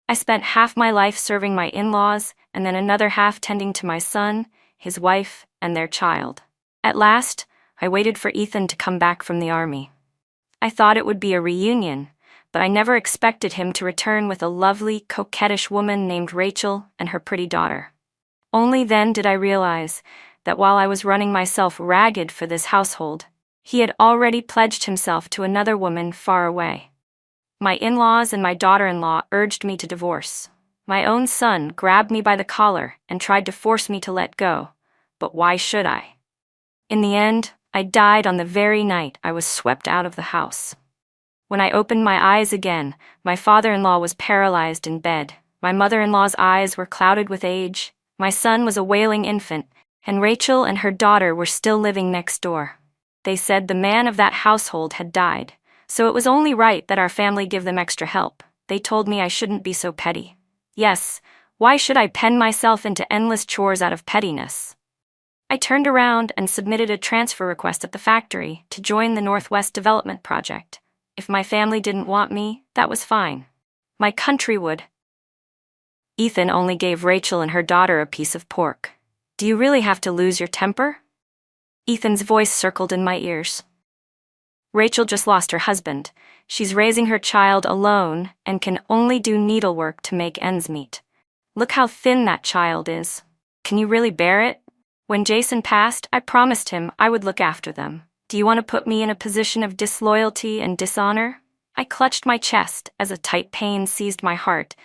I spent half my life serving my in-laws and then another half tending to my son, his wife, and their child. At last, I waited for Ethan to come back from the army. I thought it would be a reunion, but I never expected him to return with a lovely, coquettish woman named Rachel and her pretty daughter. Only then did I realize that while I was running myself ragged for this household, he had already pledged himself to another woman far away. My in-laws and my daughter-in-law urged me to divorce. My own son grabbed me by the collar and tried to force me to let go, but why should I? In the end, I died on the very night I was swept out of the house. When I opened my eyes again, my father-in-law was paralyzed in bed, my mother-in-law's eyes were clouded with age, my son was a wailing infant, and Rachel and her daughter were still living next door. They said the man of that household had died, so it was only right that our family give them extra help. They told me I shouldn't be so petty. Yes, why should I pen myself into endless chores out of pettiness? I turned around and submitted a transfer request at the factory to join the Northwest Development Project. If my family didn't want me, that was fine. My country would. Ethan only gave Rachel and her daughter a piece of pork. Do you really have to lose your temper? Ethan's voice circled in my ears. Rachel just lost her husband. She's raising her child alone and can only do needlework to make ends meet. Look how thin that child is. Can you really bear it? When Jason passed, I promised him I would look after them. Do you want to put me in a position of disloyalty and dishonor? I clutched my chest as a tight pain seized my heart,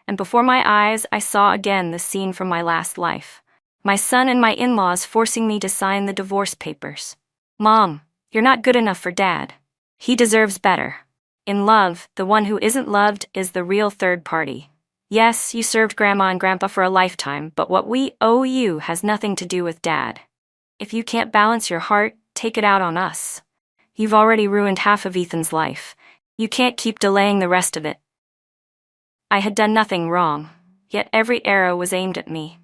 and before my eyes I saw again the scene from my last life. My son and my in-laws forcing me to sign the divorce papers. Mom, you're not good enough for Dad. He deserves better. In love, the one who isn't loved is the real third party. Yes, you served Grandma and Grandpa for a lifetime, but what we owe you has nothing to do with Dad. If you can't balance your heart, take it out on us. You've already ruined half of Ethan's life. You can't keep delaying the rest of it. I had done nothing wrong, yet every arrow was aimed at me.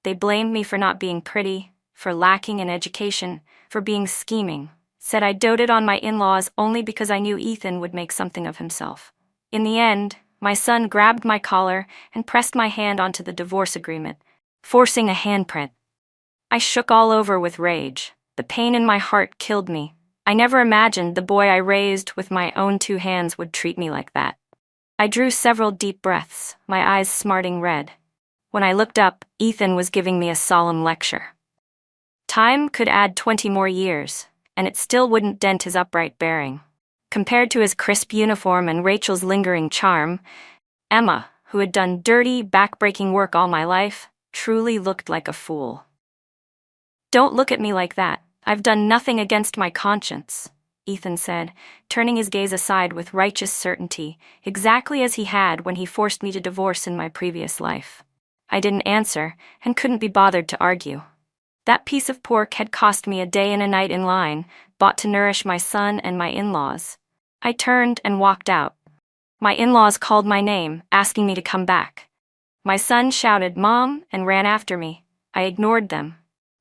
They blamed me for not being pretty, for lacking in education, for being scheming, said I doted on my in-laws only because I knew Ethan would make something of himself. In the end, my son grabbed my collar and pressed my hand onto the divorce agreement, forcing a handprint. I shook all over with rage. The pain in my heart killed me. I never imagined the boy I raised with my own 2 hands would treat me like that. I drew several deep breaths, my eyes smarting red. When I looked up, Ethan was giving me a solemn lecture. Time could add 20 more years, and it still wouldn't dent his upright bearing. Compared to his crisp uniform and Rachel's lingering charm, Emma, who had done dirty, back-breaking work all my life, truly looked like a fool. Don't look at me like that. I've done nothing against my conscience, Ethan said, turning his gaze aside with righteous certainty, exactly as he had when he forced me to divorce in my previous life. I didn't answer, and couldn't be bothered to argue. That piece of pork had cost me a day and a night in line, bought to nourish my son and my in-laws. I turned and walked out. My in-laws called my name, asking me to come back. My son shouted, "Mom," and ran after me. I ignored them.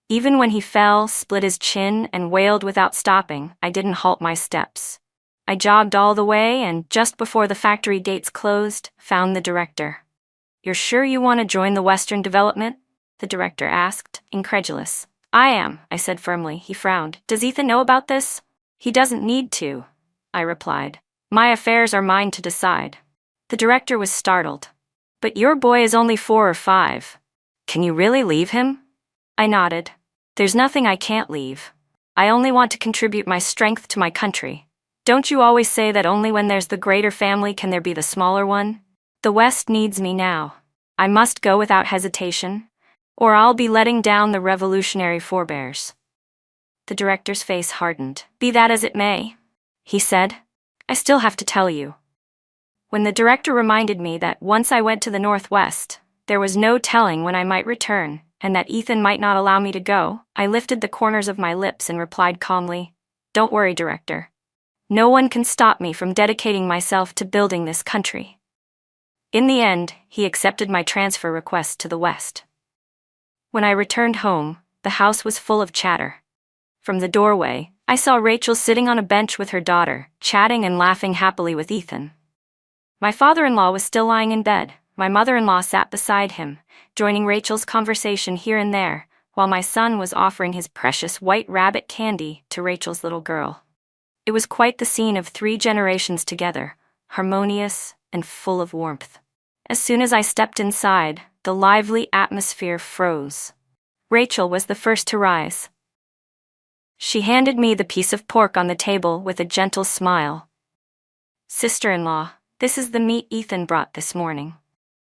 Even when he fell, split his chin, and wailed without stopping, I didn't halt my steps. I jogged all the way and, just before the factory gates closed, found the director. "You're sure you want to join the Western Development?" the director asked, incredulous. "I am," I said firmly. He frowned. "Does Ethan know about this?" "He doesn't need to," I replied. "My affairs are mine to decide." The director was startled. "But your boy is only 4 or 5. Can you really leave him?" I nodded. "There's nothing I can't leave. I only want to contribute my strength to my country. Don't you always say that only when there's the greater family can there be the smaller one? The West needs me now. I must go without hesitation, or I'll be letting down the revolutionary forebears." The director's face hardened. "Be that as it may," he said, "I still have to tell you." When the director reminded me that once I went to the Northwest, there was no telling when I might return, and that Ethan might not allow me to go, I lifted the corners of my lips and replied calmly, "Don't worry, Director. No one can stop me from dedicating myself to building this country." In the end, he accepted my transfer request to the West. When I returned home, the house was full of chatter. From the doorway, I saw Rachel sitting on a bench with her daughter, chatting and laughing happily with Ethan. My father-in-law was still lying in bed. My mother-in-law sat beside him, joining Rachel's conversation here and there, while my son was offering his precious white rabbit candy to Rachel's little girl. It was quite the scene of 3 generations together, harmonious and full of warmth. As soon as I stepped inside, the lively atmosphere froze. Rachel was the first to rise. She handed me the piece of pork on the table with a gentle smile. "Sister-in-law, this is the meat Ethan brought this morning.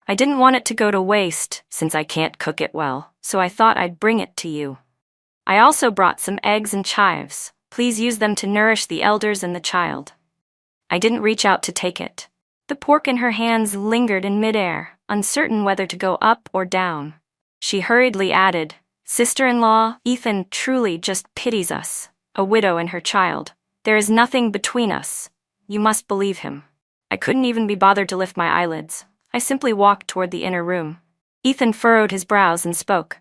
I didn't want it to go to waste since I can't cook it well, so I thought I'd bring it to you. I also brought some eggs and chives. Please use them to nourish the elders and the child." I didn't reach out to take it. The pork in her hands lingered in midair, uncertain whether to go up or down. She hurriedly added, "Sister-in-law, Ethan truly just pities us, a widow and her child. There is nothing between us. You must believe him." I couldn't even be bothered to lift my eyelids. I simply walked toward the inner room. Ethan furrowed his brows and spoke.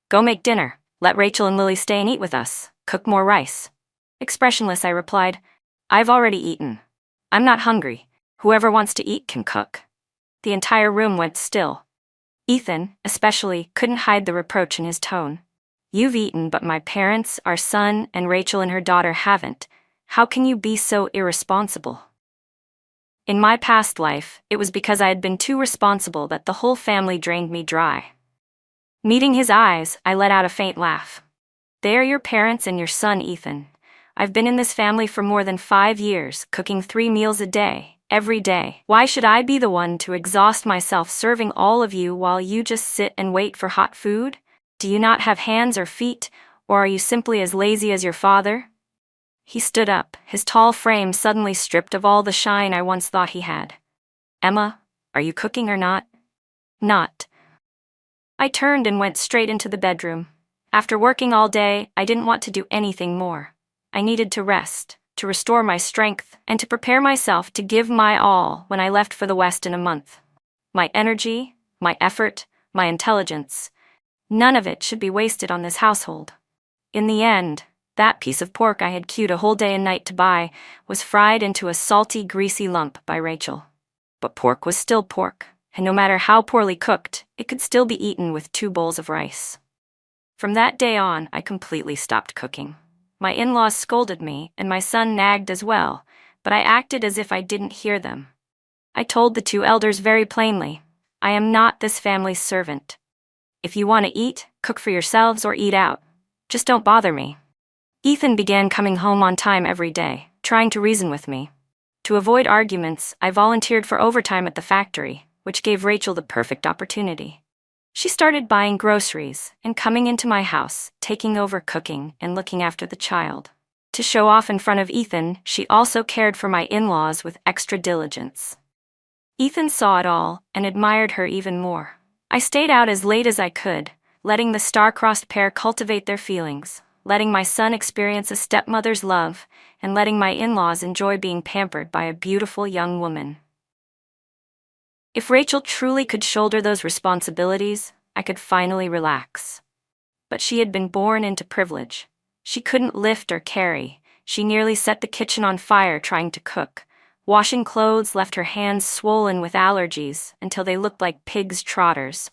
"Go make dinner. Let Rachel and Lily stay and eat with us. Cook more rice." Expressionless, I replied, "I've already eaten. I'm not hungry. Whoever wants to eat can cook." The entire room went still. Ethan, especially, couldn't hide the reproach in his tone. "You've eaten, but my parents, our son, and Rachel and her daughter haven't. How can you be so irresponsible?" In my past life, it was because I had been too responsible that the whole family drained me dry. Meeting his eyes, I let out a faint laugh. "They are your parents and your son, Ethan. I've been in this family for more than 5 years, cooking 3 meals a day, every day. Why should I be the one to exhaust myself serving all of you while you just sit and wait for hot food? Do you not have hands or feet, or are you simply as lazy as your father?" He stood up, his tall frame suddenly stripped of all the shine I once thought he had. "Emma, are you cooking or not?" "Not." I turned and went straight into the bedroom. After working all day, I didn't want to do anything more. I needed to rest, to restore my strength, and to prepare myself to give my all when I left for the West in a month. My energy, my effort, my intelligence, none of it should be wasted on this household. In the end, that piece of pork I had queued a whole day and night to buy was fried into a salty, greasy lump by Rachel. But pork was still pork, and no matter how poorly cooked, it could still be eaten with 2 bowls of rice. From that day on, I completely stopped cooking. My in-laws scolded me, and my son nagged as well, but I acted as if I didn't hear them. I told the 2 elders very plainly, "I am not this family's servant. If you want to eat, cook for yourselves or eat out. Just don't bother me." Ethan began coming home on time every day, trying to reason with me. To avoid arguments, I volunteered for overtime at the factory, which gave Rachel the perfect opportunity. She started buying groceries and coming into my house, taking over cooking and looking after the child. To show off in front of Ethan, she also cared for my in-laws with extra diligence. Ethan saw it all and admired her even more. I stayed out as late as I could, letting the star-crossed pair cultivate their feelings, letting my son experience a stepmother's love, and letting my in-laws enjoy being pampered by a beautiful young woman. If Rachel truly could shoulder those responsibilities, I could finally relax. But she had been born into privilege. She couldn't lift or carry. She nearly set the kitchen on fire trying to cook. Washing clothes left her hands swollen with allergies until they looked like pigs' trotters.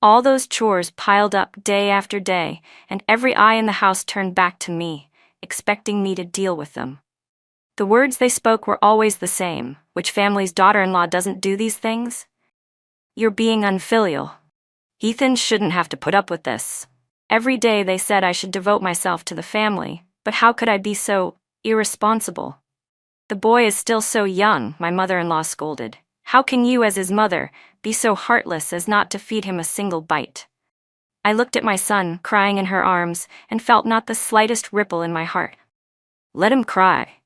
All those chores piled up day after day, and every eye in the house turned back to me, expecting me to deal with them. The words they spoke were always the same. Which family's daughter-in-law doesn't do these things? You're being unfilial. Ethan shouldn't have to put up with this. Every day they said I should devote myself to the family, but how could I be so irresponsible? The boy is still so young, my mother-in-law scolded. How can you, as his mother, be so heartless as not to feed him a single bite? I looked at my son, crying in her arms, and felt not the slightest ripple in my heart. Let him cry.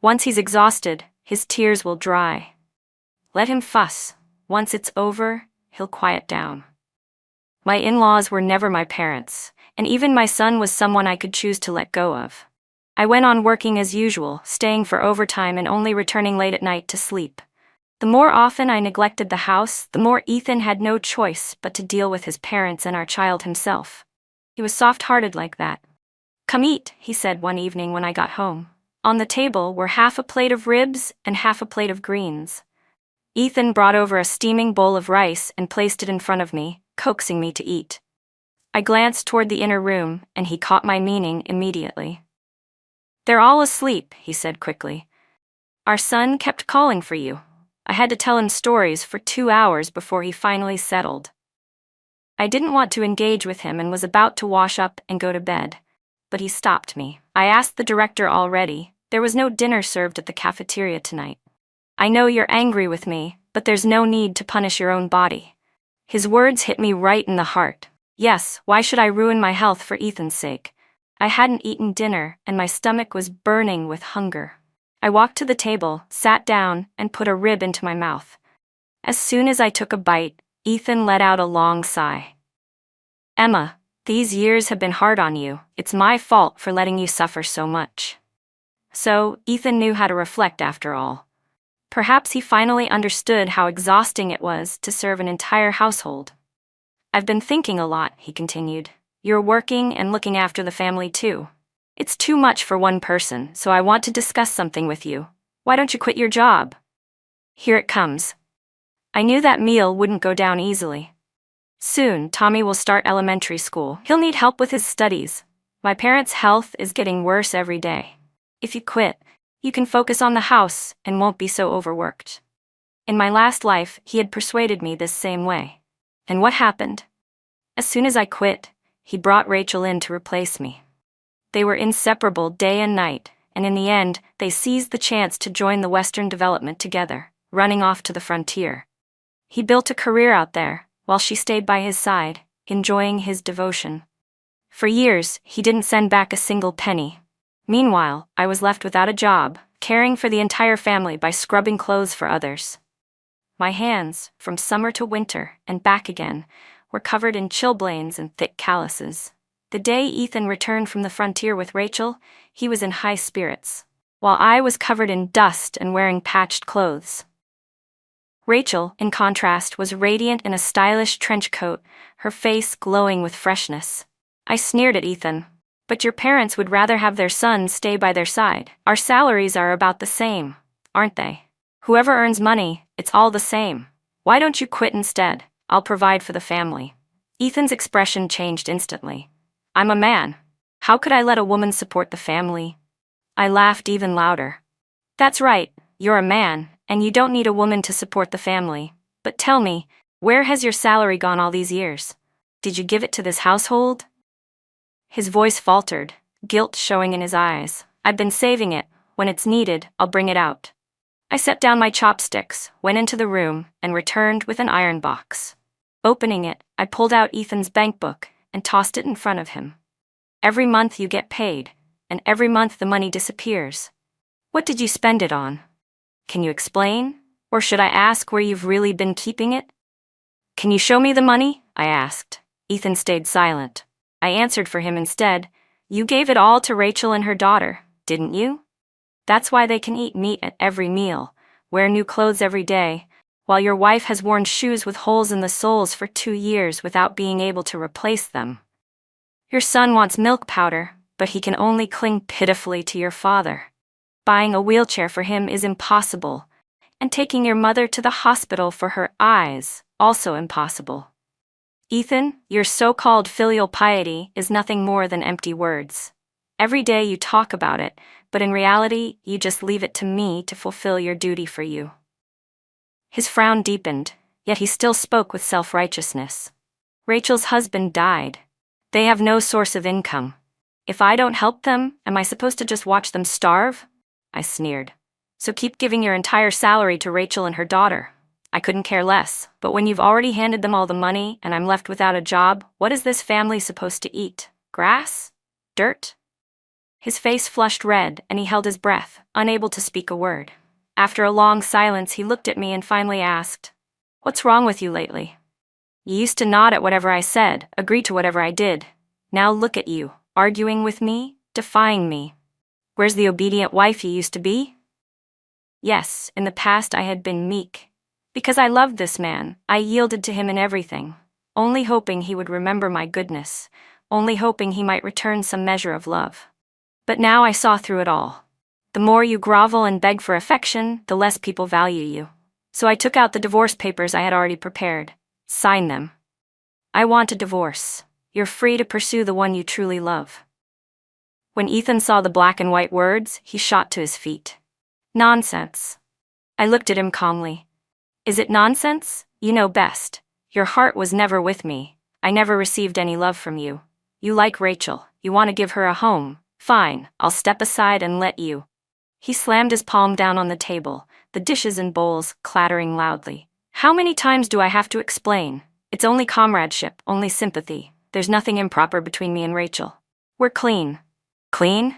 Once he's exhausted, his tears will dry. Let him fuss. Once it's over, he'll quiet down. My in-laws were never my parents, and even my son was someone I could choose to let go of. I went on working as usual, staying for overtime and only returning late at night to sleep. The more often I neglected the house, the more Ethan had no choice but to deal with his parents and our child himself. He was soft-hearted like that. "Come eat," he said one evening when I got home. On the table were half a plate of ribs and half a plate of greens. Ethan brought over a steaming bowl of rice and placed it in front of me, coaxing me to eat. I glanced toward the inner room, and he caught my meaning immediately. "They're all asleep," he said quickly. "Our son kept calling for you. I had to tell him stories for 2 hours before he finally settled." I didn't want to engage with him and was about to wash up and go to bed, but he stopped me. "I asked the director already. There was no dinner served at the cafeteria tonight. I know you're angry with me, but there's no need to punish your own body." His words hit me right in the heart. Yes, why should I ruin my health for Ethan's sake? I hadn't eaten dinner, and my stomach was burning with hunger. I walked to the table, sat down, and put a rib into my mouth. As soon as I took a bite, Ethan let out a long sigh. "Emma, these years have been hard on you. It's my fault for letting you suffer so much." So, Ethan knew how to reflect after all. Perhaps he finally understood how exhausting it was to serve an entire household. "I've been thinking a lot," he continued. "You're working and looking after the family too. It's too much for one person, so I want to discuss something with you. Why don't you quit your job?" Here it comes. I knew that meal wouldn't go down easily. Soon, Tommy will start elementary school. He'll need help with his studies. My parents' health is getting worse every day. If you quit, you can focus on the house and won't be so overworked. In my last life, he had persuaded me this same way. And what happened? As soon as I quit, he brought Rachel in to replace me. They were inseparable day and night, and in the end, they seized the chance to join the Western development together, running off to the frontier. He built a career out there, while she stayed by his side, enjoying his devotion. For years, he didn't send back a single penny. Meanwhile, I was left without a job, caring for the entire family by scrubbing clothes for others. My hands, from summer to winter and back again, were covered in chilblains and thick calluses. The day Ethan returned from the frontier with Rachel, he was in high spirits, while I was covered in dust and wearing patched clothes. Rachel, in contrast, was radiant in a stylish trench coat, her face glowing with freshness. I sneered at Ethan. "But your parents would rather have their son stay by their side. Our salaries are about the same, aren't they? Whoever earns money, it's all the same. Why don't you quit instead? I'll provide for the family." Ethan's expression changed instantly. "I'm a man. How could I let a woman support the family?" I laughed even louder. "That's right, you're a man, and you don't need a woman to support the family. But tell me, where has your salary gone all these years? Did you give it to this household?" His voice faltered, guilt showing in his eyes. "I've been saving it. When it's needed, I'll bring it out." I set down my chopsticks, went into the room, and returned with an iron box. Opening it, I pulled out Ethan's bank book and tossed it in front of him. "Every month you get paid, and every month the money disappears. What did you spend it on? Can you explain? Or should I ask where you've really been keeping it?" "Can you show me the money?" I asked. Ethan stayed silent. I answered for him instead. "You gave it all to Rachel and her daughter, didn't you? That's why they can eat meat at every meal, wear new clothes every day, while your wife has worn shoes with holes in the soles for 2 years without being able to replace them. Your son wants milk powder, but he can only cling pitifully to your father. Buying a wheelchair for him is impossible, and taking your mother to the hospital for her eyes, also impossible. Ethan, your so-called filial piety is nothing more than empty words. Every day you talk about it, but in reality, you just leave it to me to fulfill your duty for you." His frown deepened, yet he still spoke with self-righteousness. "Rachel's husband died. They have no source of income. If I don't help them, am I supposed to just watch them starve?" I sneered. "So keep giving your entire salary to Rachel and her daughter. I couldn't care less, but when you've already handed them all the money and I'm left without a job, what is this family supposed to eat? Grass? Dirt?" His face flushed red and he held his breath, unable to speak a word. After a long silence, he looked at me and finally asked, "What's wrong with you lately? You used to nod at whatever I said, agree to whatever I did. Now look at you, arguing with me, defying me. Where's the obedient wife you used to be?" Yes, in the past I had been meek. Because I loved this man, I yielded to him in everything, only hoping he would remember my goodness, only hoping he might return some measure of love. But now I saw through it all. The more you grovel and beg for affection, the less people value you. So I took out the divorce papers I had already prepared. Sign them. I want a divorce. You're free to pursue the one you truly love. When Ethan saw the black and white words, he shot to his feet. Nonsense. I looked at him calmly. Is it nonsense? You know best. Your heart was never with me. I never received any love from you. You like Rachel. You want to give her a home. Fine, I'll step aside and let you. He slammed his palm down on the table, the dishes and bowls clattering loudly. How many times do I have to explain? It's only comradeship, only sympathy. There's nothing improper between me and Rachel. We're clean. Clean?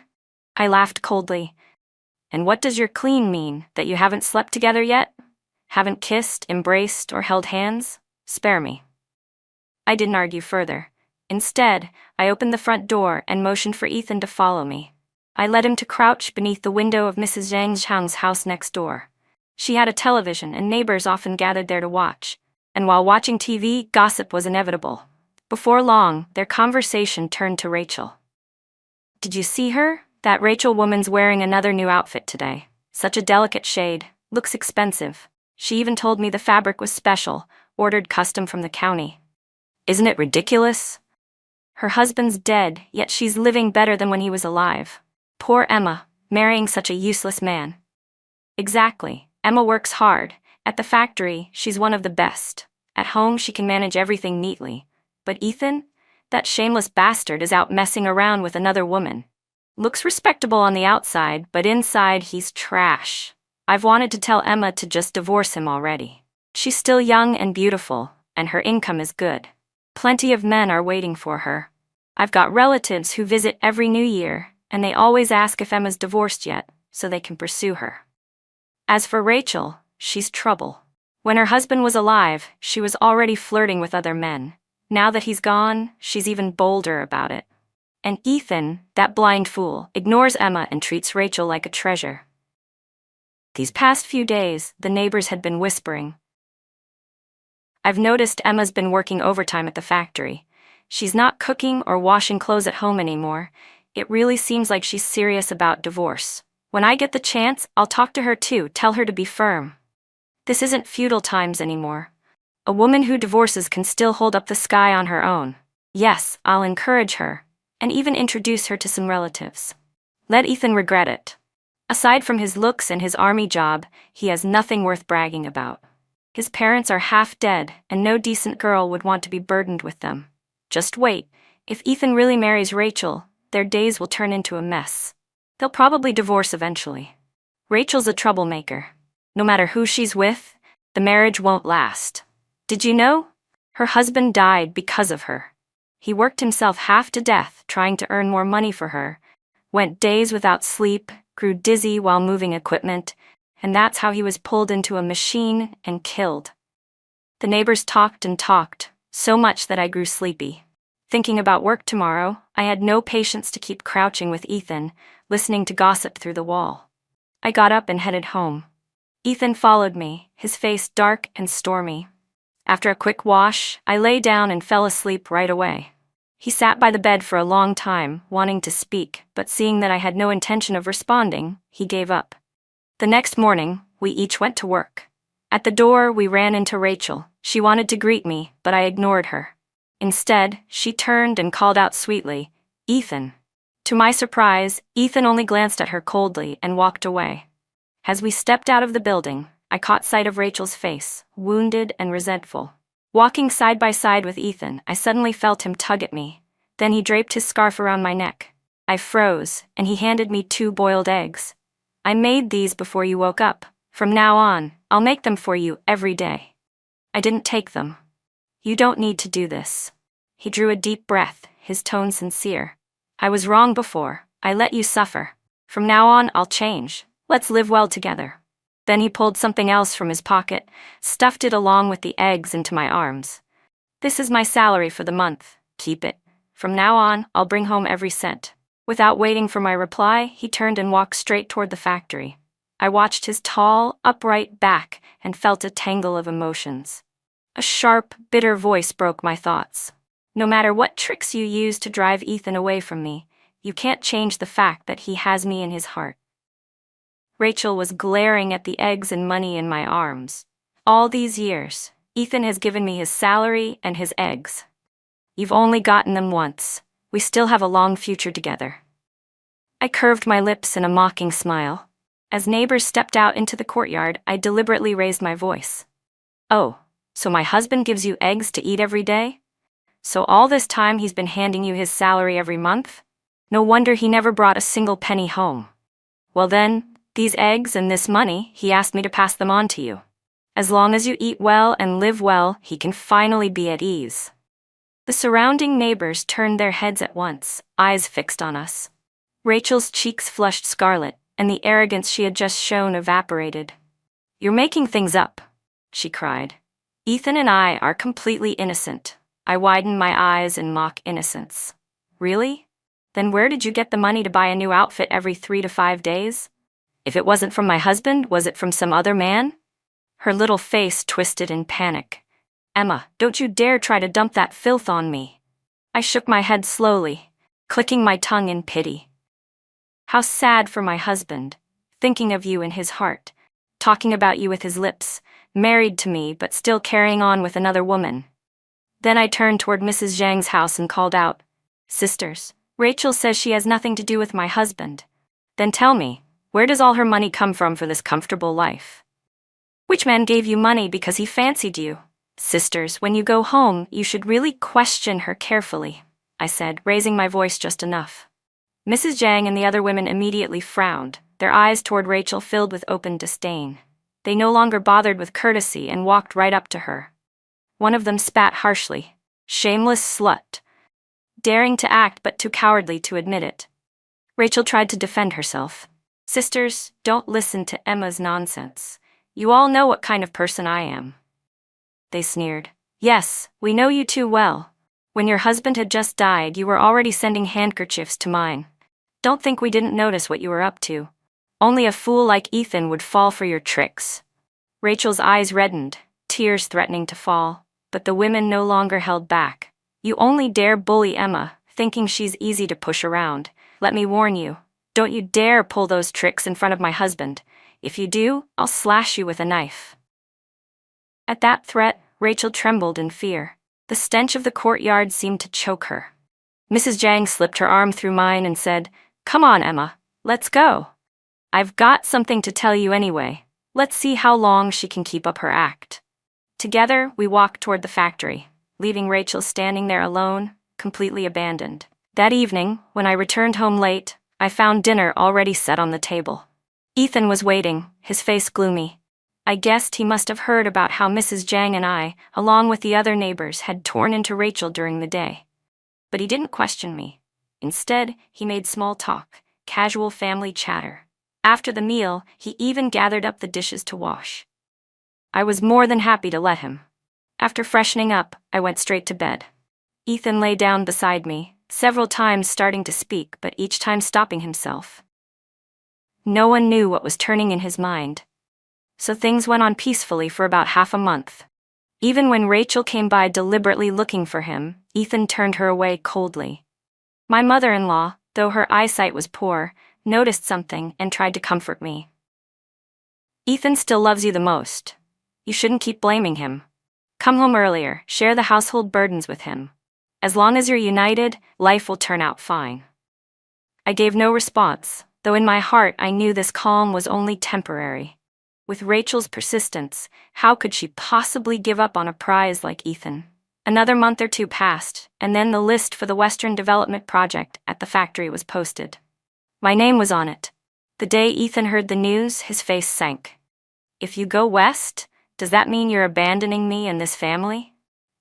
I laughed coldly. And what does your clean mean? That you haven't slept together yet? Haven't kissed, embraced, or held hands? Spare me. I didn't argue further. Instead, I opened the front door and motioned for Ethan to follow me. I led him to crouch beneath the window of Mrs. Zhang Zhang's house next door. She had a television and neighbors often gathered there to watch. And while watching TV, gossip was inevitable. Before long, their conversation turned to Rachel. Did you see her? That Rachel woman's wearing another new outfit today. Such a delicate shade. Looks expensive. She even told me the fabric was special, ordered custom from the county. Isn't it ridiculous? Her husband's dead, yet she's living better than when he was alive. Poor Emma, marrying such a useless man. Exactly. Emma works hard. At the factory, she's one of the best. At home, she can manage everything neatly. But Ethan? That shameless bastard is out messing around with another woman. Looks respectable on the outside, but inside he's trash. I've wanted to tell Emma to just divorce him already. She's still young and beautiful, and her income is good. Plenty of men are waiting for her. I've got relatives who visit every New Year, and they always ask if Emma's divorced yet, so they can pursue her. As for Rachel, she's trouble. When her husband was alive, she was already flirting with other men. Now that he's gone, she's even bolder about it. And Ethan, that blind fool, ignores Emma and treats Rachel like a treasure. These past few days, the neighbors had been whispering. I've noticed Emma's been working overtime at the factory. She's not cooking or washing clothes at home anymore. It really seems like she's serious about divorce. When I get the chance, I'll talk to her too, tell her to be firm. This isn't feudal times anymore. A woman who divorces can still hold up the sky on her own. Yes, I'll encourage her, and even introduce her to some relatives. Let Ethan regret it. Aside from his looks and his army job, he has nothing worth bragging about. His parents are half dead, and no decent girl would want to be burdened with them. Just wait. If Ethan really marries Rachel, their days will turn into a mess. They'll probably divorce eventually. Rachel's a troublemaker. No matter who she's with, the marriage won't last. Did you know? Her husband died because of her. He worked himself half to death trying to earn more money for her, went days without sleep, grew dizzy while moving equipment, and that's how he was pulled into a machine and killed. The neighbors talked and talked, so much that I grew sleepy. Thinking about work tomorrow, I had no patience to keep crouching with Ethan, listening to gossip through the wall. I got up and headed home. Ethan followed me, his face dark and stormy. After a quick wash, I lay down and fell asleep right away. He sat by the bed for a long time, wanting to speak, but seeing that I had no intention of responding, he gave up. The next morning, we each went to work. At the door, we ran into Rachel. She wanted to greet me, but I ignored her. Instead, she turned and called out sweetly, "Ethan." To my surprise, Ethan only glanced at her coldly and walked away. As we stepped out of the building, I caught sight of Rachel's face, wounded and resentful. Walking side by side with Ethan, I suddenly felt him tug at me. Then he draped his scarf around my neck. I froze, and he handed me 2 boiled eggs. "I made these before you woke up. From now on, I'll make them for you every day." I didn't take them. "You don't need to do this." He drew a deep breath, his tone sincere. "I was wrong before. I let you suffer. From now on, I'll change. Let's live well together." Then he pulled something else from his pocket, stuffed it along with the eggs into my arms. "This is my salary for the month. Keep it. From now on, I'll bring home every cent." Without waiting for my reply, he turned and walked straight toward the factory. I watched his tall, upright back and felt a tangle of emotions. A sharp, bitter voice broke my thoughts. "No matter what tricks you use to drive Ethan away from me, you can't change the fact that he has me in his heart." Rachel was glaring at the eggs and money in my arms. All these years, Ethan has given me his salary and his eggs. You've only gotten them once. We still have a long future together. I curved my lips in a mocking smile. As neighbors stepped out into the courtyard, I deliberately raised my voice. Oh, so my husband gives you eggs to eat every day? So all this time he's been handing you his salary every month? No wonder he never brought a single penny home. Well then, these eggs and this money, he asked me to pass them on to you. As long as you eat well and live well, he can finally be at ease. The surrounding neighbors turned their heads at once, eyes fixed on us. Rachel's cheeks flushed scarlet, and the arrogance she had just shown evaporated. You're making things up, she cried. Ethan and I are completely innocent. I widened my eyes in mock innocence. Really? Then where did you get the money to buy a new outfit every 3 to 5 days? If it wasn't from my husband, was it from some other man? Her little face twisted in panic. Emma, don't you dare try to dump that filth on me. I shook my head slowly, clicking my tongue in pity. How sad for my husband, thinking of you in his heart, talking about you with his lips, married to me but still carrying on with another woman. Then I turned toward Mrs. Zhang's house and called out, Sisters, Rachel says she has nothing to do with my husband. Then tell me, where does all her money come from for this comfortable life? Which man gave you money because he fancied you? Sisters, when you go home, you should really question her carefully, I said, raising my voice just enough. Mrs. Zhang and the other women immediately frowned, their eyes toward Rachel filled with open disdain. They no longer bothered with courtesy and walked right up to her. One of them spat harshly. Shameless slut. Daring to act but too cowardly to admit it. Rachel tried to defend herself. Sisters, don't listen to Emma's nonsense. You all know what kind of person I am. They sneered. Yes, we know you too well. When your husband had just died, you were already sending handkerchiefs to mine. Don't think we didn't notice what you were up to. Only a fool like Ethan would fall for your tricks. Rachel's eyes reddened, tears threatening to fall, but the women no longer held back. You only dare bully Emma, thinking she's easy to push around. Let me warn you, don't you dare pull those tricks in front of my husband. If you do, I'll slash you with a knife. At that threat, Rachel trembled in fear. The stench of the courtyard seemed to choke her. Mrs. Zhang slipped her arm through mine and said, Come on, Emma, let's go. I've got something to tell you anyway. Let's see how long she can keep up her act. Together, we walked toward the factory, leaving Rachel standing there alone, completely abandoned. That evening, when I returned home late, I found dinner already set on the table. Ethan was waiting, his face gloomy. I guessed he must have heard about how Mrs. Zhang and I, along with the other neighbors, had torn into Rachel during the day. But he didn't question me. Instead, he made small talk, casual family chatter. After the meal, he even gathered up the dishes to wash. I was more than happy to let him. After freshening up, I went straight to bed. Ethan lay down beside me, several times starting to speak but each time stopping himself. No one knew what was turning in his mind. So things went on peacefully for about half a month. Even when Rachel came by deliberately looking for him, Ethan turned her away coldly. My mother-in-law, though her eyesight was poor, noticed something and tried to comfort me. Ethan still loves you the most. You shouldn't keep blaming him. Come home earlier, share the household burdens with him. As long as you're united, life will turn out fine. I gave no response, though in my heart I knew this calm was only temporary. With Rachel's persistence, how could she possibly give up on a prize like Ethan? Another month or two passed, and then the list for the Western Development Project at the factory was posted. My name was on it. The day Ethan heard the news, his face sank. If you go west, does that mean you're abandoning me and this family?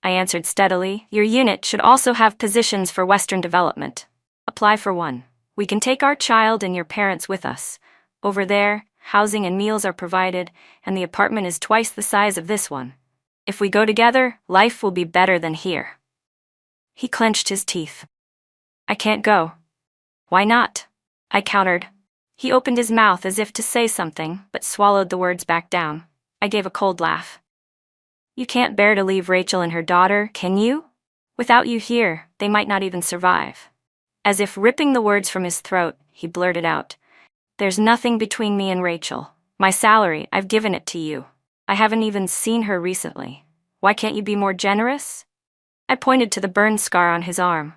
I answered steadily, your unit should also have positions for Western Development. Apply for one. We can take our child and your parents with us. Over there, housing and meals are provided, and the apartment is twice the size of this one. If we go together, life will be better than here. He clenched his teeth. I can't go. Why not? I countered. He opened his mouth as if to say something, but swallowed the words back down. I gave a cold laugh. You can't bear to leave Rachel and her daughter, can you? Without you here, they might not even survive. As if ripping the words from his throat, he blurted out, There's nothing between me and Rachel. My salary, I've given it to you. I haven't even seen her recently. Why can't you be more generous? I pointed to the burn scar on his arm.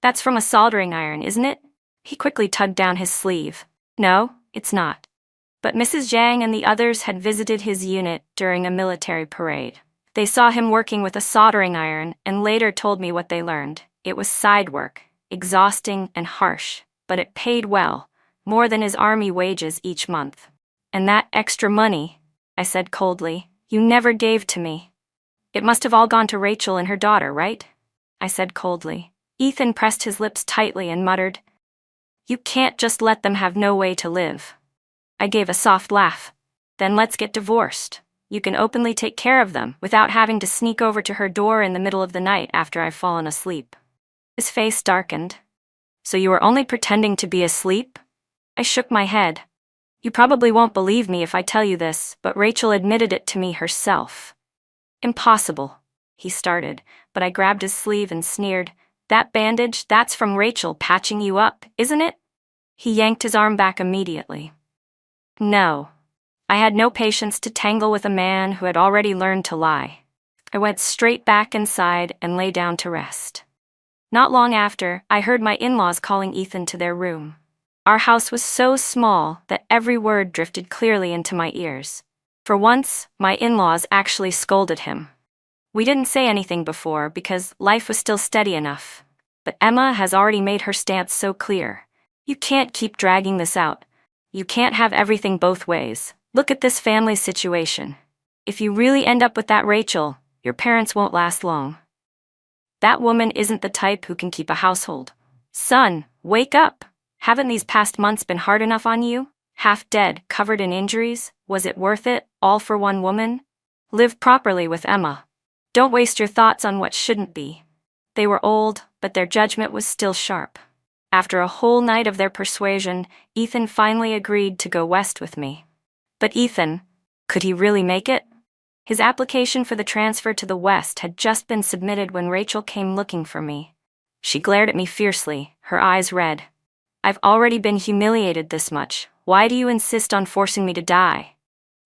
That's from a soldering iron, isn't it? He quickly tugged down his sleeve. No, it's not. But Mrs. Zhang and the others had visited his unit during a military parade. They saw him working with a soldering iron and later told me what they learned. It was side work, exhausting and harsh, but it paid well, more than his army wages each month. And that extra money, I said coldly, you never gave to me. It must have all gone to Rachel and her daughter, right? I said coldly. Ethan pressed his lips tightly and muttered, You can't just let them have no way to live. I gave a soft laugh. Then let's get divorced. You can openly take care of them without having to sneak over to her door in the middle of the night after I've fallen asleep. His face darkened. So you were only pretending to be asleep? I shook my head. You probably won't believe me if I tell you this, but Rachel admitted it to me herself. Impossible, he started, but I grabbed his sleeve and sneered. That bandage, that's from Rachel patching you up, isn't it? He yanked his arm back immediately. No. I had no patience to tangle with a man who had already learned to lie. I went straight back inside and lay down to rest. Not long after, I heard my in-laws calling Ethan to their room. Our house was so small that every word drifted clearly into my ears. For once, my in-laws actually scolded him. We didn't say anything before because life was still steady enough. But Emma has already made her stance so clear. You can't keep dragging this out. You can't have everything both ways. Look at this family situation. If you really end up with that Rachel, your parents won't last long. That woman isn't the type who can keep a household. Son, wake up! Haven't these past months been hard enough on you? Half dead, covered in injuries? Was it worth it, all for one woman? Live properly with Emma. Don't waste your thoughts on what shouldn't be. They were old, but their judgment was still sharp. After a whole night of their persuasion, Ethan finally agreed to go west with me. But Ethan, could he really make it? His application for the transfer to the west had just been submitted when Rachel came looking for me. She glared at me fiercely, her eyes red. I've already been humiliated this much. Why do you insist on forcing me to die?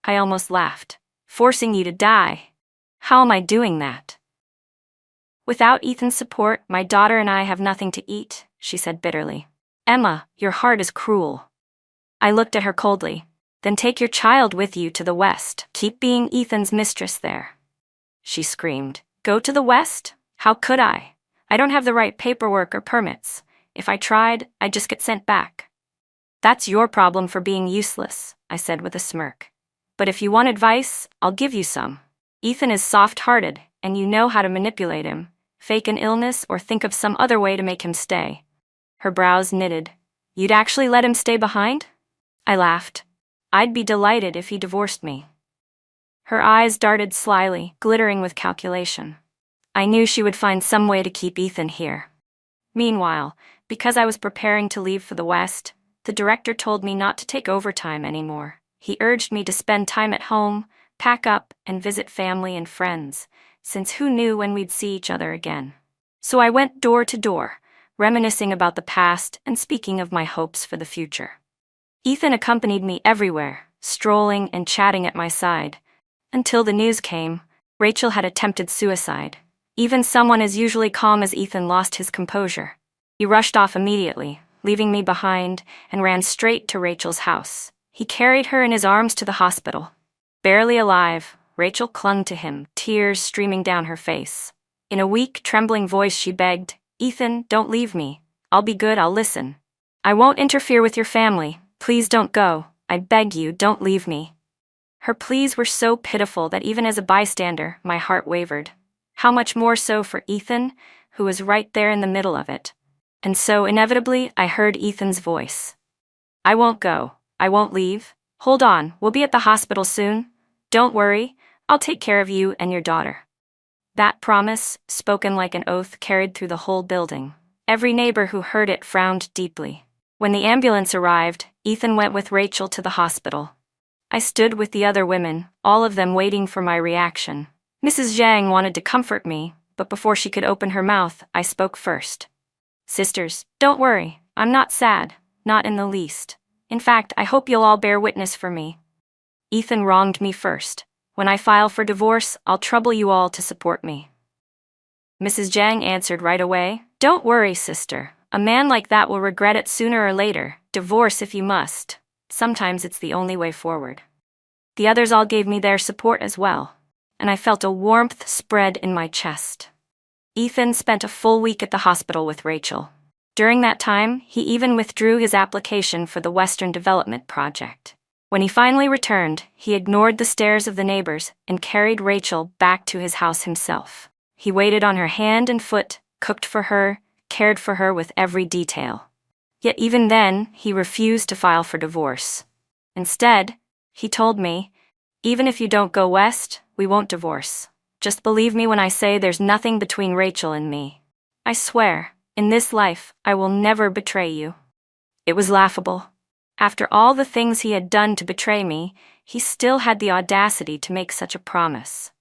I almost laughed. Forcing you to die? How am I doing that? Without Ethan's support, my daughter and I have nothing to eat, she said bitterly. Emma, your heart is cruel. I looked at her coldly. Then take your child with you to the west. Keep being Ethan's mistress there. She screamed. Go to the west? How could I? I don't have the right paperwork or permits. If I tried, I'd just get sent back. That's your problem for being useless, I said with a smirk. But if you want advice, I'll give you some. Ethan is soft-hearted, and you know how to manipulate him. Fake an illness or think of some other way to make him stay. Her brows knitted. You'd actually let him stay behind? I laughed. I'd be delighted if he divorced me. Her eyes darted slyly, glittering with calculation. I knew she would find some way to keep Ethan here. Meanwhile, because I was preparing to leave for the West, the director told me not to take overtime anymore. He urged me to spend time at home, pack up, and visit family and friends, since who knew when we'd see each other again. So I went door to door, reminiscing about the past and speaking of my hopes for the future. Ethan accompanied me everywhere, strolling and chatting at my side. Until the news came, Rachel had attempted suicide. Even someone as usually calm as Ethan lost his composure. He rushed off immediately, leaving me behind, and ran straight to Rachel's house. He carried her in his arms to the hospital. Barely alive, Rachel clung to him, tears streaming down her face. In a weak, trembling voice she begged, Ethan, don't leave me. I'll be good, I'll listen. I won't interfere with your family. Please don't go. I beg you, don't leave me. Her pleas were so pitiful that even as a bystander, my heart wavered. How much more so for Ethan, who was right there in the middle of it. And so, inevitably, I heard Ethan's voice. I won't go. I won't leave. Hold on, we'll be at the hospital soon. Don't worry, I'll take care of you and your daughter. That promise, spoken like an oath, carried through the whole building. Every neighbor who heard it frowned deeply. When the ambulance arrived, Ethan went with Rachel to the hospital. I stood with the other women, all of them waiting for my reaction. Mrs. Zhang wanted to comfort me, but before she could open her mouth, I spoke first. Sisters, don't worry, I'm not sad, not in the least. In fact, I hope you'll all bear witness for me. Ethan wronged me first. When I file for divorce, I'll trouble you all to support me." Mrs. Zhang answered right away, "Don't worry, sister. A man like that will regret it sooner or later. Divorce if you must. Sometimes it's the only way forward." The others all gave me their support as well, and I felt a warmth spread in my chest. Ethan spent a full week at the hospital with Rachel. During that time, he even withdrew his application for the Western Development Project. When he finally returned, he ignored the stares of the neighbors and carried Rachel back to his house himself. He waited on her hand and foot, cooked for her, cared for her with every detail. Yet even then, he refused to file for divorce. Instead, he told me, "Even if you don't go west, we won't divorce. Just believe me when I say there's nothing between Rachel and me. I swear, in this life, I will never betray you." It was laughable. After all the things he had done to betray me, he still had the audacity to make such a promise.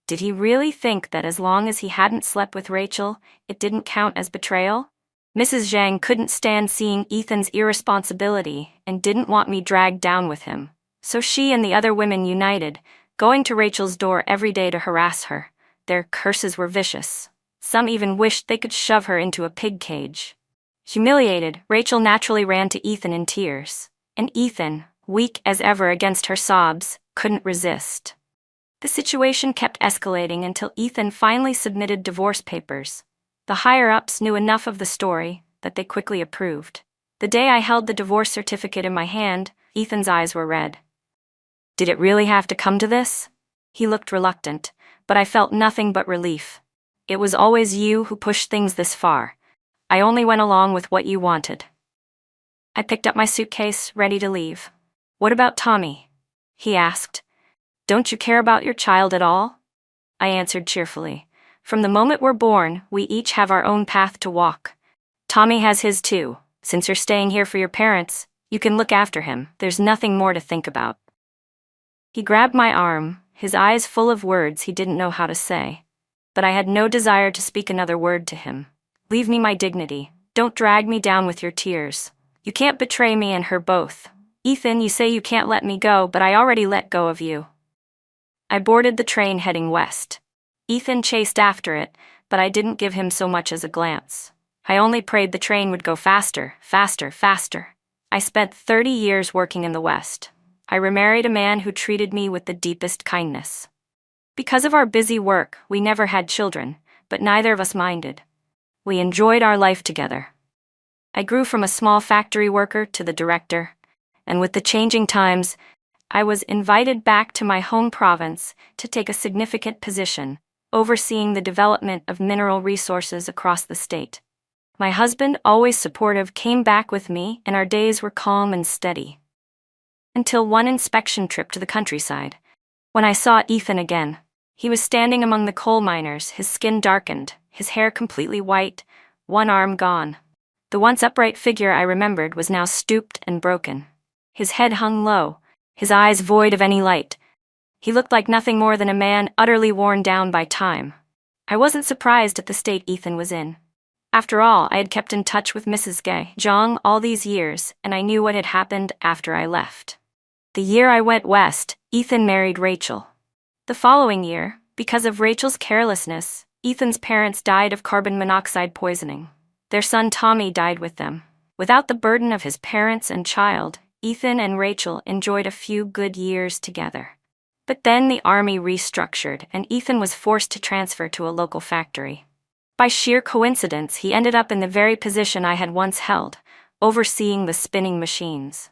Did he really think that as long as he hadn't slept with Rachel, it didn't count as betrayal? Mrs. Zhang couldn't stand seeing Ethan's irresponsibility and didn't want me dragged down with him. So she and the other women united, going to Rachel's door every day to harass her. Their curses were vicious. Some even wished they could shove her into a pig cage. Humiliated, Rachel naturally ran to Ethan in tears, and Ethan, weak as ever against her sobs, couldn't resist. The situation kept escalating until Ethan finally submitted divorce papers. The higher-ups knew enough of the story that they quickly approved. The day I held the divorce certificate in my hand, Ethan's eyes were red. "Did it really have to come to this?" He looked reluctant, but I felt nothing but relief. "It was always you who pushed things this far. I only went along with what you wanted." I picked up my suitcase, ready to leave. "What about Tommy?" he asked. "Don't you care about your child at all?" I answered cheerfully. "From the moment we're born, we each have our own path to walk. Tommy has his too. Since you're staying here for your parents, you can look after him. There's nothing more to think about." He grabbed my arm, his eyes full of words he didn't know how to say. But I had no desire to speak another word to him. "Leave me my dignity. Don't drag me down with your tears. You can't betray me and her both. Ethan, you say you can't let me go, but I already let go of you." I boarded the train heading west. Ethan chased after it, but I didn't give him so much as a glance. I only prayed the train would go faster, faster, faster. I spent 30 years working in the West. I remarried a man who treated me with the deepest kindness. Because of our busy work, we never had children, but neither of us minded. We enjoyed our life together. I grew from a small factory worker to the director, and with the changing times, I was invited back to my home province to take a significant position, overseeing the development of mineral resources across the state. My husband, always supportive, came back with me, and our days were calm and steady. Until one inspection trip to the countryside, when I saw Ethan again. He was standing among the coal miners, his skin darkened, his hair completely white, one arm gone. The once upright figure I remembered was now stooped and broken. His head hung low, his eyes void of any light. He looked like nothing more than a man utterly worn down by time. I wasn't surprised at the state Ethan was in. After all, I had kept in touch with Mrs. Zhang all these years, and I knew what had happened after I left. The year I went west, Ethan married Rachel. The following year, because of Rachel's carelessness, Ethan's parents died of carbon monoxide poisoning. Their son Tommy died with them. Without the burden of his parents and child, Ethan and Rachel enjoyed a few good years together. But then the army restructured, and Ethan was forced to transfer to a local factory. By sheer coincidence, he ended up in the very position I had once held, overseeing the spinning machines.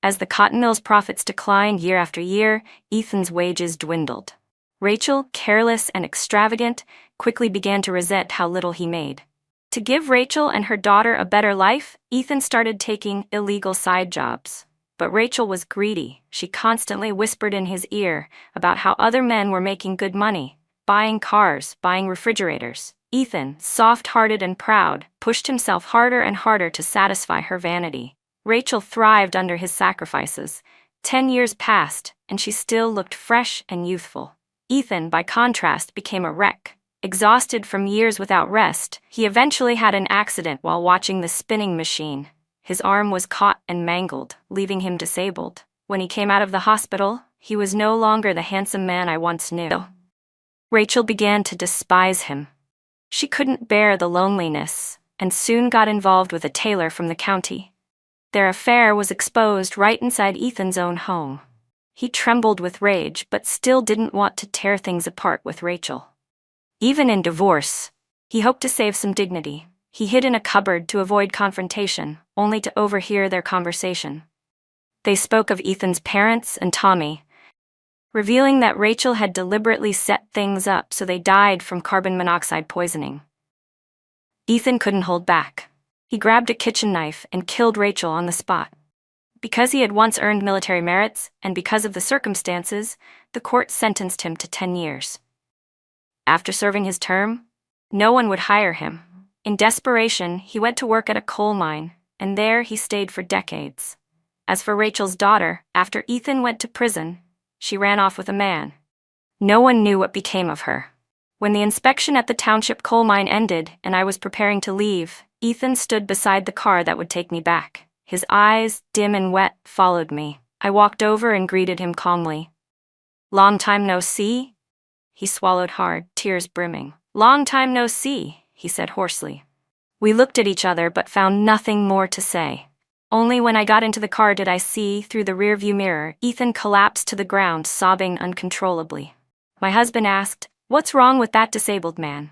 As the cotton mill's profits declined year after year, Ethan's wages dwindled. Rachel, careless and extravagant, quickly began to resent how little he made. To give Rachel and her daughter a better life, Ethan started taking illegal side jobs. But Rachel was greedy. She constantly whispered in his ear about how other men were making good money, buying cars, buying refrigerators. Ethan, soft-hearted and proud, pushed himself harder and harder to satisfy her vanity. Rachel thrived under his sacrifices. 10 years passed, and she still looked fresh and youthful. Ethan, by contrast, became a wreck. Exhausted from years without rest, he eventually had an accident while watching the spinning machine. His arm was caught and mangled, leaving him disabled. When he came out of the hospital, he was no longer the handsome man I once knew. Rachel began to despise him. She couldn't bear the loneliness, and soon got involved with a tailor from the county. Their affair was exposed right inside Ethan's own home. He trembled with rage but still didn't want to tear things apart with Rachel. Even in divorce, he hoped to save some dignity. He hid in a cupboard to avoid confrontation, only to overhear their conversation. They spoke of Ethan's parents and Tommy, revealing that Rachel had deliberately set things up so they died from carbon monoxide poisoning. Ethan couldn't hold back. He grabbed a kitchen knife and killed Rachel on the spot. Because he had once earned military merits, and because of the circumstances, the court sentenced him to 10 years. After serving his term, no one would hire him. In desperation, he went to work at a coal mine, and there he stayed for decades. As for Rachel's daughter, after Ethan went to prison, she ran off with a man. No one knew what became of her. When the inspection at the township coal mine ended and I was preparing to leave, Ethan stood beside the car that would take me back. His eyes, dim and wet, followed me. I walked over and greeted him calmly. "Long time no see?" He swallowed hard, tears brimming. "Long time no see," he said hoarsely. We looked at each other but found nothing more to say. Only when I got into the car did I see, through the rearview mirror, Ethan collapsed to the ground, sobbing uncontrollably. My husband asked, "What's wrong with that disabled man?"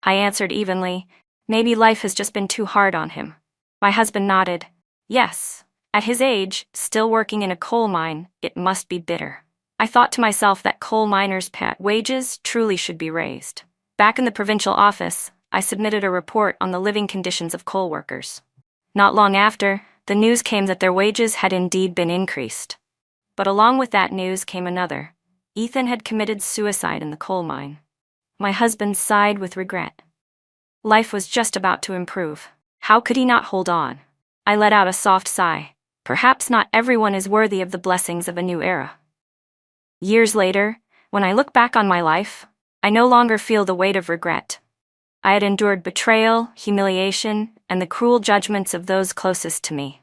I answered evenly, "Maybe life has just been too hard on him." My husband nodded. Yes, at his age, still working in a coal mine, it must be bitter. I thought to myself that coal miners' wages truly should be raised. Back in the provincial office, I submitted a report on the living conditions of coal workers. Not long after, the news came that their wages had indeed been increased. But along with that news came another. Ethan had committed suicide in the coal mine. My husband sighed with regret. Life was just about to improve. How could he not hold on? I let out a soft sigh. Perhaps not everyone is worthy of the blessings of a new era. Years later, when I look back on my life, I no longer feel the weight of regret. I had endured betrayal, humiliation, and the cruel judgments of those closest to me.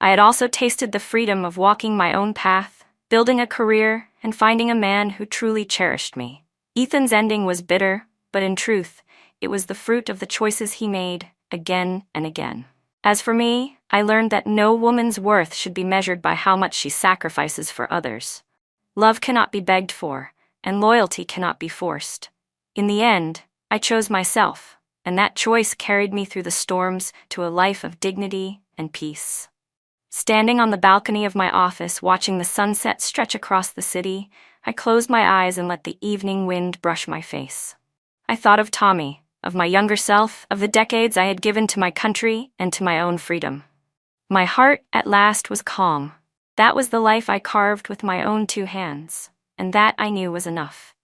I had also tasted the freedom of walking my own path, building a career, and finding a man who truly cherished me. Ethan's ending was bitter, but in truth, it was the fruit of the choices he made, again and again. As for me, I learned that no woman's worth should be measured by how much she sacrifices for others. Love cannot be begged for, and loyalty cannot be forced. In the end, I chose myself, and that choice carried me through the storms to a life of dignity and peace. Standing on the balcony of my office watching the sunset stretch across the city, I closed my eyes and let the evening wind brush my face. I thought of Tommy, of my younger self, of the decades I had given to my country and to my own freedom. My heart, at last, was calm. That was the life I carved with my own 2 hands, and that I knew was enough.